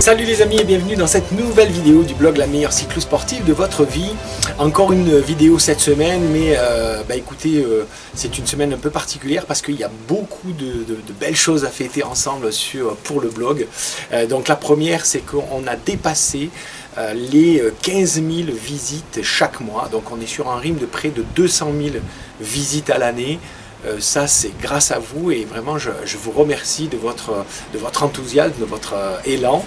Salut les amis et bienvenue dans cette nouvelle vidéo du blog La meilleure cyclo-sportive de votre vie. Encore une vidéo cette semaine, mais écoutez, c'est une semaine un peu particulière parce qu'il y a beaucoup de belles choses à fêter ensemble pour le blog. Donc la première, c'est qu'on a dépassé les 15 000 visites chaque mois. Donc on est sur un rythme de près de 200 000 visites à l'année. Ça c'est grâce à vous et vraiment je vous remercie de votre enthousiasme, de votre élan.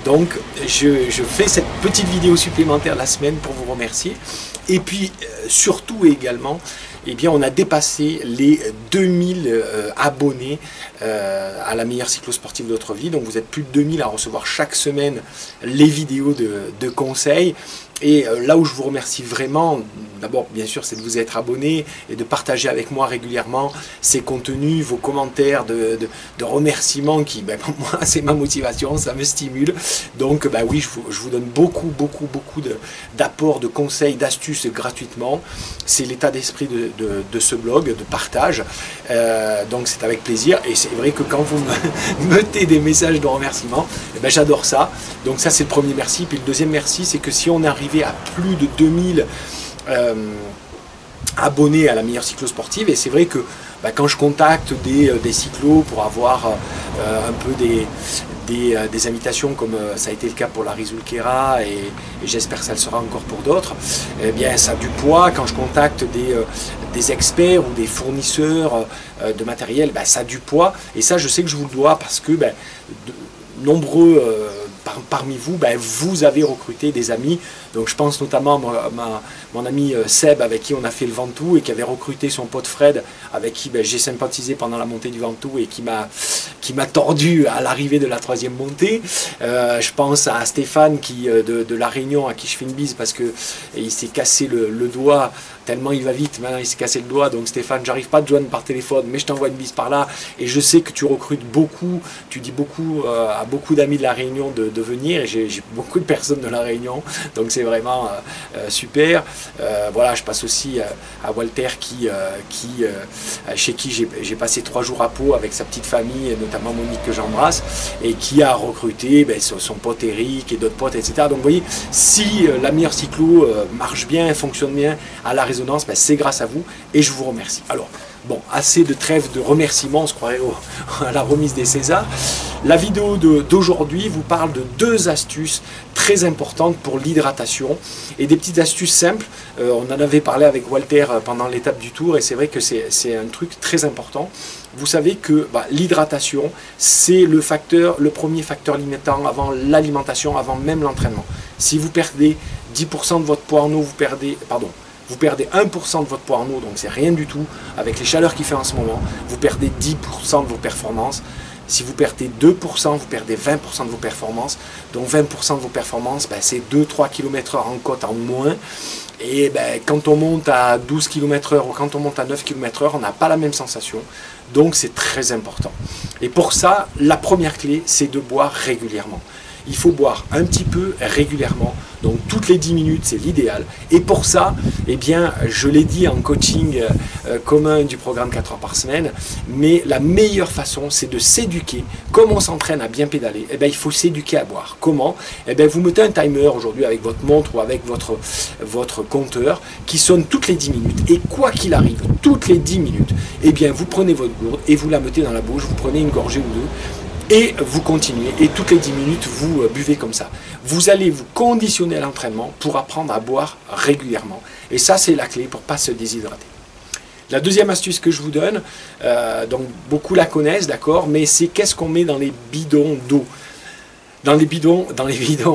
Donc je fais cette petite vidéo supplémentaire la semaine pour vous remercier. Et puis surtout également, eh bien, on a dépassé les 2000 abonnés à la meilleure cyclo-sportive de votre vie. Donc vous êtes plus de 2000 à recevoir chaque semaine les vidéos de conseils. Et là où je vous remercie vraiment, d'abord bien sûr c'est de vous être abonné et de partager avec moi régulièrement ces contenus, vos commentaires de remerciements qui, pour moi c'est ma motivation, ça me stimule. Donc oui, je vous donne beaucoup d'apports, de conseils, d'astuces gratuitement. C'est l'état d'esprit de ce blog, de partage. Donc c'est avec plaisir et c'est vrai que quand vous me mettez des messages de remerciements, j'adore ça. Donc ça c'est le premier merci. Puis le deuxième merci, c'est que si on arrive à plus de 2000 abonnés à la meilleure cyclo-sportive, et c'est vrai que quand je contacte des cyclos pour avoir un peu des invitations comme ça a été le cas pour la Rizulkera et j'espère que ça le sera encore pour d'autres, eh bien ça a du poids. Quand je contacte des experts ou des fournisseurs de matériel, ça a du poids et ça je sais que je vous le dois parce que nombreux parmi vous, vous avez recruté des amis. Donc je pense notamment à mon ami Seb avec qui on a fait le Ventoux et qui avait recruté son pote Fred avec qui j'ai sympathisé pendant la montée du Ventoux et qui m'a tordu à l'arrivée de la 3e montée. Je pense à Stéphane de La Réunion à qui je fais une bise parce qu'il s'est cassé le doigt tellement il va vite. Maintenant il s'est cassé le doigt. Donc Stéphane, j'arrive pas à te joindre par téléphone mais je t'envoie une bise par là et je sais que tu recrutes beaucoup, tu dis beaucoup à beaucoup d'amis de La Réunion de venir et j'ai beaucoup de personnes de La Réunion donc c'est vraiment super. Voilà, je passe aussi à Walter chez qui j'ai passé 3 jours à Pau avec sa petite famille, notamment Monique que j'embrasse, et qui a recruté son pote Eric et d'autres potes, etc. Donc vous voyez, si la meilleure cyclo marche bien, fonctionne bien à la résonance, c'est grâce à vous et je vous remercie. Alors, bon, assez de trêve de remerciements, on se croirait à la remise des Césars. La vidéo d'aujourd'hui vous parle de 2 astuces très importantes pour l'hydratation et des petites astuces simples. On en avait parlé avec Walter pendant l'étape du Tour et c'est vrai que c'est un truc très important. Vous savez que l'hydratation, c'est le premier facteur limitant avant l'alimentation, avant même l'entraînement. Si vous perdez 10% de votre poids en eau, vous perdez 1% de votre poids en eau, donc c'est rien du tout, avec les chaleurs qu'il fait en ce moment, vous perdez 10% de vos performances. Si vous perdez 2%, vous perdez 20% de vos performances. Donc 20% de vos performances, c'est 2-3 km/h en côte en moins. Et quand on monte à 12 km/h ou quand on monte à 9 km/h, on n'a pas la même sensation. Donc c'est très important. Et pour ça, la première clé, c'est de boire régulièrement. Il faut boire un petit peu régulièrement, donc toutes les 10 minutes c'est l'idéal. Et pour ça, eh bien, je l'ai dit en coaching commun du programme 4 heures par semaine, mais la meilleure façon c'est de s'éduquer. Comme on s'entraîne à bien pédaler, il faut s'éduquer à boire. Comment? Vous mettez un timer aujourd'hui avec votre montre ou avec votre compteur qui sonne toutes les 10 minutes. Et quoi qu'il arrive, toutes les 10 minutes, vous prenez votre gourde et vous la mettez dans la bouche, vous prenez une gorgée ou deux, et vous continuez, et toutes les 10 minutes, vous buvez comme ça. Vous allez vous conditionner à l'entraînement pour apprendre à boire régulièrement. Et ça, c'est la clé pour ne pas se déshydrater. La deuxième astuce que je vous donne, donc beaucoup la connaissent, d'accord, mais c'est qu'est-ce qu'on met dans les bidons d'eau. Dans les bidons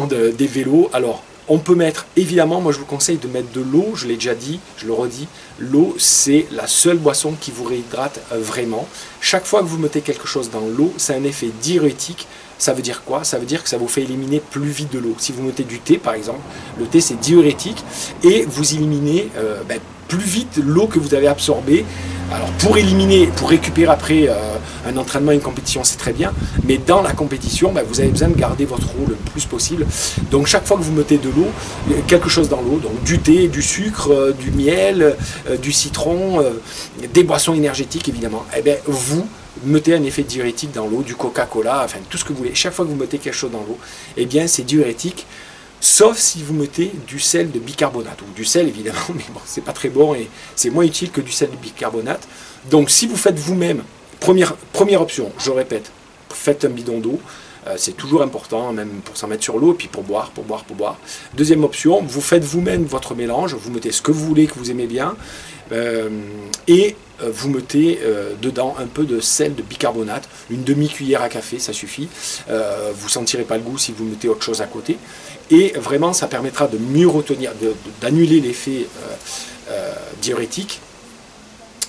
des vélos, alors, on peut mettre, évidemment, moi je vous conseille de mettre de l'eau, je l'ai déjà dit, je le redis, l'eau c'est la seule boisson qui vous réhydrate vraiment. Chaque fois que vous mettez quelque chose dans l'eau, c'est un effet diurétique. Ça veut dire quoi? Ça veut dire que ça vous fait éliminer plus vite de l'eau. Si vous mettez du thé par exemple, le thé c'est diurétique et vous éliminez plus vite l'eau que vous avez absorbée. Alors pour éliminer, pour récupérer après un entraînement, une compétition, c'est très bien, mais dans la compétition, vous avez besoin de garder votre eau le plus possible. Donc chaque fois que vous mettez de l'eau, quelque chose dans l'eau, donc du thé, du sucre, du miel, du citron, des boissons énergétiques évidemment, vous mettez un effet diurétique dans l'eau, du Coca-Cola, enfin tout ce que vous voulez. Chaque fois que vous mettez quelque chose dans l'eau, eh bien c'est diurétique, sauf si vous mettez du sel de bicarbonate, ou du sel évidemment, mais bon, c'est pas très bon et c'est moins utile que du sel de bicarbonate. Donc si vous faites vous-même, première option, je répète, faites un bidon d'eau. C'est toujours important, même pour s'en mettre sur l'eau, et puis pour boire. Deuxième option, vous faites vous-même votre mélange, vous mettez ce que vous voulez, que vous aimez bien, et vous mettez dedans un peu de sel de bicarbonate, une demi-cuillère à café, ça suffit. Vous ne sentirez pas le goût si vous mettez autre chose à côté. Et vraiment, ça permettra de mieux retenir, d'annuler l'effet diurétique,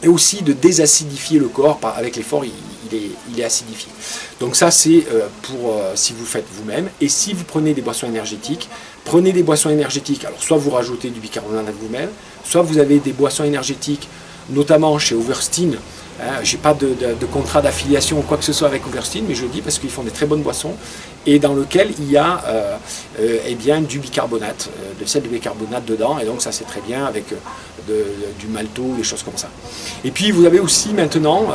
et aussi de désacidifier le corps. Avec l'effort, il est acidifié. Donc ça, c'est pour si vous faites vous-même. Et si vous prenez des boissons énergétiques, prenez des boissons énergétiques. Alors soit vous rajoutez du bicarbonate vous-même, soit vous avez des boissons énergétiques, notamment chez Overstein. Je n'ai pas de contrat d'affiliation ou quoi que ce soit avec Overstein, mais je le dis parce qu'ils font des très bonnes boissons, et dans lequel il y a eh bien, du bicarbonate, de sel de bicarbonate dedans, et donc ça c'est très bien avec du malto, des choses comme ça. Et puis vous avez aussi maintenant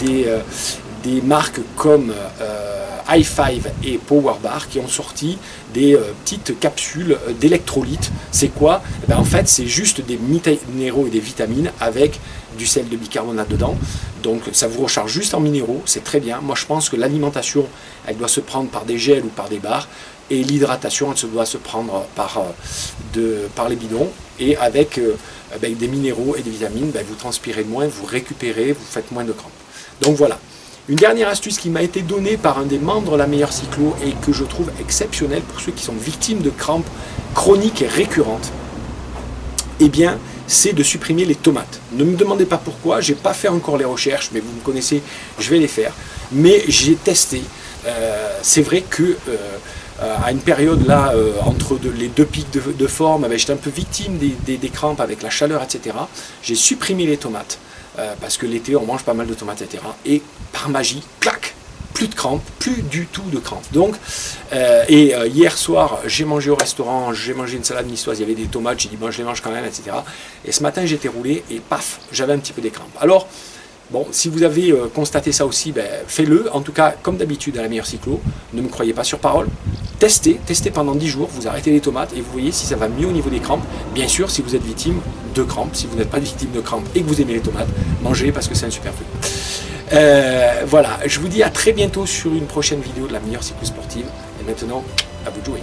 des marques comme i5 et Power Bar qui ont sorti des petites capsules d'électrolytes. C'est quoi? Eh bien, en fait, c'est juste des minéraux et des vitamines avec du sel de bicarbonate dedans. Donc ça vous recharge juste en minéraux, c'est très bien. Moi je pense que l'alimentation, elle doit se prendre par des gels ou par des barres, et l'hydratation, elle doit se prendre par les bidons, et avec des minéraux et des vitamines, vous transpirez moins, vous récupérez, vous faites moins de crampes. Donc voilà. Une dernière astuce qui m'a été donnée par un des membres de la Meilleure Cyclo et que je trouve exceptionnelle pour ceux qui sont victimes de crampes chroniques et récurrentes, eh bien, c'est de supprimer les tomates. Ne me demandez pas pourquoi, je n'ai pas fait encore les recherches, mais vous me connaissez, je vais les faire. Mais j'ai testé. C'est vrai que à une période là, entre les deux pics de forme, j'étais un peu victime des crampes avec la chaleur, etc. J'ai supprimé les tomates. Parce que l'été on mange pas mal de tomates, etc. Et par magie, clac, plus de crampes, plus du tout de crampes. Donc, hier soir, j'ai mangé au restaurant, j'ai mangé une salade niçoise, il y avait des tomates, j'ai dit bon je les mange quand même, etc. Et ce matin j'étais roulé et paf, j'avais un petit peu des crampes. Alors, bon, si vous avez constaté ça aussi, faites-le. En tout cas, comme d'habitude à la Meilleure Cyclo, ne me croyez pas sur parole. Testez pendant 10 jours, vous arrêtez les tomates et vous voyez si ça va mieux au niveau des crampes. Bien sûr, si vous êtes victime de crampes, si vous n'êtes pas victime de crampes et que vous aimez les tomates, mangez parce que c'est un super truc. Voilà, je vous dis à très bientôt sur une prochaine vidéo de la Meilleure Cyclo Sportive. Et maintenant, à vous de jouer.